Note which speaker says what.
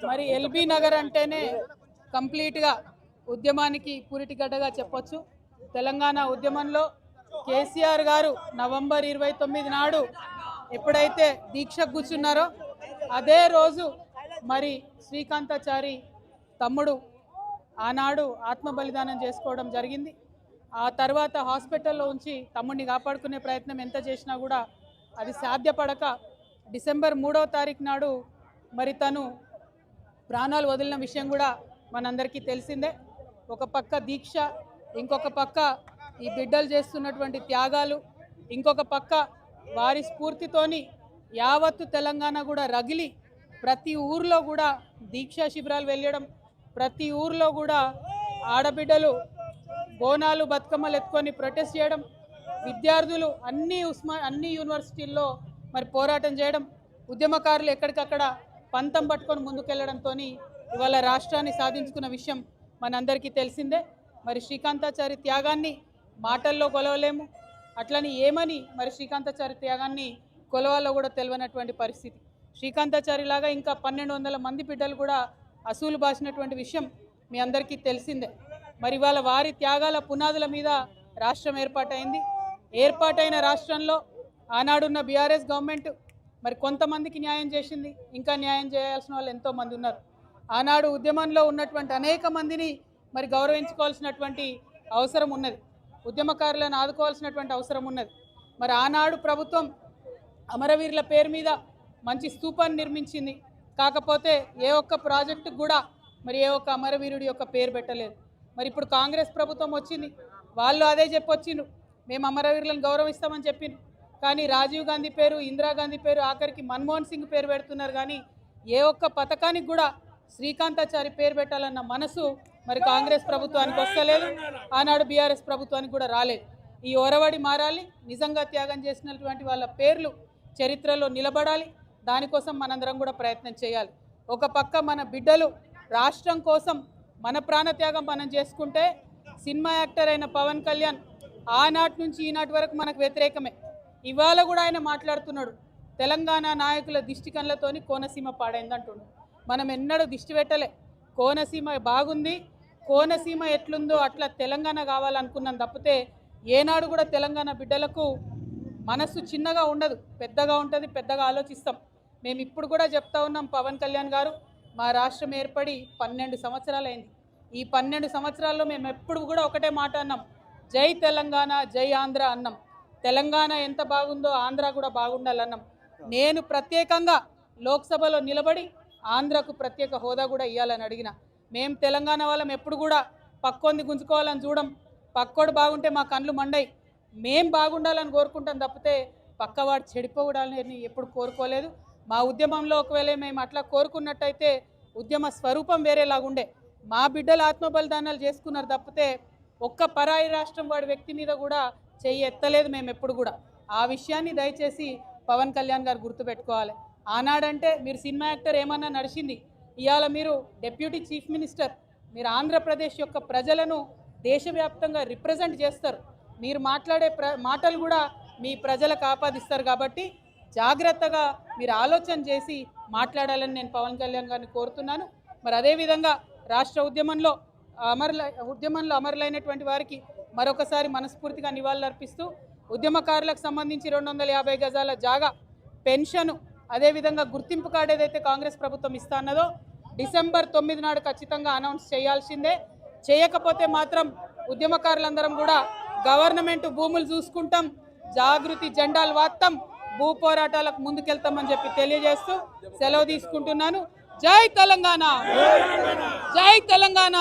Speaker 1: మరి ఎల్బీ నగర్ అంటేనే కంప్లీట్గా ఉద్యమానికి పూరిటిగడ్డగా చెప్పొచ్చు. తెలంగాణ ఉద్యమంలో కేసీఆర్ గారు నవంబర్ 29 నాడు ఎప్పుడైతే దీక్ష కూర్చున్నారో అదే రోజు మరి శ్రీకాంతాచారి తమ్ముడు ఆనాడు ఆత్మ బలిదానం చేసుకోవడం జరిగింది. ఆ తర్వాత హాస్పిటల్లో ఉంచి తమ్ముడిని కాపాడుకునే ప్రయత్నం ఎంత చేసినా కూడా అది సాధ్యపడక డిసెంబర్ 3వ తారీఖు నాడు మరి తను ప్రాణాలు వదిలిన విషయం కూడా మనందరికీ తెలిసిందే. ఒక పక్క దీక్ష, ఇంకొక పక్క ఈ బిడ్డలు చేస్తున్నటువంటి త్యాగాలు, ఇంకొక పక్క వారి స్ఫూర్తితోని యావత్తు తెలంగాణ కూడా రగిలి ప్రతి ఊర్లో కూడా దీక్షా శిబిరాలు వెళ్ళడం, ప్రతి ఊర్లో కూడా ఆడబిడ్డలు బోనాలు బతుకమ్మలు ఎత్తుకొని ప్రొటెస్ట్ చేయడం, విద్యార్థులు అన్ని యూనివర్సిటీల్లో మరి పోరాటం చేయడం, ఉద్యమకారులు ఎక్కడికక్కడ పంతం పట్టుకొని ముందుకెళ్లడంతో ఇవాళ రాష్ట్రాన్ని సాధించుకున్న విషయం మనందరికీ తెలిసిందే. మరి శ్రీకాంతాచారి త్యాగాన్ని మాటల్లో కొలవలేము, అట్లని ఏమని మరి శ్రీకాంతాచారి త్యాగాన్ని కొలవాలో కూడా తెలియనటువంటి పరిస్థితి. శ్రీకాంతాచారి లాగా ఇంకా 1200 మంది బిడ్డలు కూడా అసూలు బాసినటువంటి విషయం మీ అందరికీ తెలిసిందే. మరి ఇవాళ వారి త్యాగాల పునాదుల మీద రాష్ట్రం ఏర్పాటైంది. ఏర్పాటైన రాష్ట్రంలో ఆనాడున్న బీఆర్ఎస్ గవర్నమెంట్ మరి కొంతమందికి న్యాయం చేసింది, ఇంకా న్యాయం చేయాల్సిన వాళ్ళు ఎంతోమంది ఉన్నారు. ఆనాడు ఉద్యమంలో ఉన్నటువంటి అనేక మందిని మరి గౌరవించుకోవాల్సినటువంటి అవసరం ఉన్నది, ఉద్యమకారులను ఆదుకోవాల్సినటువంటి అవసరం ఉన్నది. మరి ఆనాడు ప్రభుత్వం అమరవీరుల పేరు మీద మంచి స్తూపాన్ని నిర్మించింది, కాకపోతే ఏ ఒక్క ప్రాజెక్టుకు కూడా మరి ఏ ఒక్క అమరవీరుడి యొక్క పేరు పెట్టలేదు. మరి ఇప్పుడు కాంగ్రెస్ ప్రభుత్వం వచ్చింది, వాళ్ళు అదే చెప్పొచ్చిండ్రు, మేము అమరవీరులను గౌరవిస్తామని చెప్పిండ్రు. కానీ రాజీవ్ గాంధీ పేరు, ఇందిరాగాంధీ పేరు, ఆఖరికి మన్మోహన్ సింగ్ పేరు పెడుతున్నారు. కానీ ఏ ఒక్క పథకానికి కూడా శ్రీకాంతాచారి పేరు పెట్టాలన్న మనసు మరి కాంగ్రెస్ ప్రభుత్వానికి వస్తలేదు, ఆనాడు బీఆర్ఎస్ ప్రభుత్వానికి కూడా రాలేదు. ఈ ఒరవడి మారాలి, నిజంగా త్యాగం చేసినటువంటి వాళ్ళ పేర్లు చరిత్రలో నిలబడాలి. దానికోసం మనందరం కూడా ప్రయత్నం చేయాలి. ఒక పక్క మన బిడ్డలు రాష్ట్రం కోసం మన ప్రాణత్యాగం మనం చేసుకుంటే, సినిమా యాక్టర్ అయిన పవన్ కళ్యాణ్ ఆనాటి నుంచి ఈనాటి వరకు మనకు వ్యతిరేకమే. ఇవాళ కూడా ఆయన మాట్లాడుతున్నాడు, తెలంగాణ నాయకుల దిష్టి కళ్ళతోని కోనసీమ పాడైందంటున్నాడు. మనం ఎన్నడూ దిష్టి పెట్టలే, కోనసీమ బాగుంది, కోనసీమ ఎట్లుందో అట్లా తెలంగాణ కావాలనుకున్నాం తప్పితే ఏనాడు కూడా తెలంగాణ బిడ్డలకు మనస్సు చిన్నగా ఉండదు, పెద్దగా ఉంటుంది, పెద్దగా ఆలోచిస్తాం. మేము ఇప్పుడు కూడా చెప్తా ఉన్నాం, పవన్ కళ్యాణ్ గారు మా రాష్ట్రం ఏర్పడి 12 సంవత్సరాలు అయింది. ఈ 12 సంవత్సరాల్లో మేము ఎప్పుడు కూడా ఒకటే మాట అన్నాం, జై తెలంగాణ జై ఆంధ్ర అన్నాం. తెలంగాణ ఎంత బాగుందో ఆంధ్ర కూడా బాగుండాలన్నాం. నేను ప్రత్యేకంగా లోక్సభలో నిలబడి ఆంధ్రకు ప్రత్యేక హోదా కూడా ఇవ్వాలని అడిగిన. మేము తెలంగాణ వాళ్ళం ఎప్పుడు కూడా పక్కోంది గుంజుకోవాలని చూడం, పక్కోడు బాగుంటే మా కళ్ళు మండయి, మేం బాగుండాలని కోరుకుంటాం తప్పితే పక్కవాడు చెడిపోవడాలని ఎప్పుడు కోరుకోలేదు. మా ఉద్యమంలో ఒకవేళ మేము అట్లా కోరుకున్నట్టయితే ఉద్యమ స్వరూపం వేరేలాగుండే. మా బిడ్డలు ఆత్మ బలిదానాలు చేసుకున్నారు తప్పితే ఒక్క పరాయి రాష్ట్రం వాడి వ్యక్తి మీద కూడా చెయ్యి ఎత్తలేదు మేము ఎప్పుడు కూడా. ఆ విషయాన్ని దయచేసి పవన్ కళ్యాణ్ గారు గుర్తుపెట్టుకోవాలి. ఆనాడంటే మీరు సినిమా యాక్టర్ ఏమన్నా నడిచింది, ఇవాళ మీరు డిప్యూటీ చీఫ్ మినిస్టర్, మీరు ఆంధ్రప్రదేశ్ యొక్క ప్రజలను దేశవ్యాప్తంగా రిప్రజెంట్ చేస్తారు. మీరు మాట్లాడే మాటలు కూడా మీ ప్రజలకు ఆపాదిస్తారు. కాబట్టి జాగ్రత్తగా మీరు ఆలోచన చేసి మాట్లాడాలని నేను పవన్ కళ్యాణ్ గారిని కోరుతున్నాను. మరి అదేవిధంగా రాష్ట్ర ఉద్యమంలో అమరులైనటువంటి వారికి మరొకసారి మనస్ఫూర్తిగా నివాళులర్పిస్తూ ఉద్యమకారులకు సంబంధించి 250 గజాల జాగా, పెన్షను, అదేవిధంగా గుర్తింపు కార్డు ఏదైతే కాంగ్రెస్ ప్రభుత్వం ఇస్తాన్నదో డిసెంబర్ 9 నాడు ఖచ్చితంగా అనౌన్స్ చేయాల్సిందే. చేయకపోతే మాత్రం ఉద్యమకారులందరం కూడా గవర్నమెంట్ భూములు చూసుకుంటాం, జాగృతి జెండాలు వాత్తాం, భూ పోరాటాలకు ముందుకెళ్తామని చెప్పి తెలియజేస్తూ సెలవు తీసుకుంటున్నాను. జై తెలంగాణ, జై తెలంగాణ.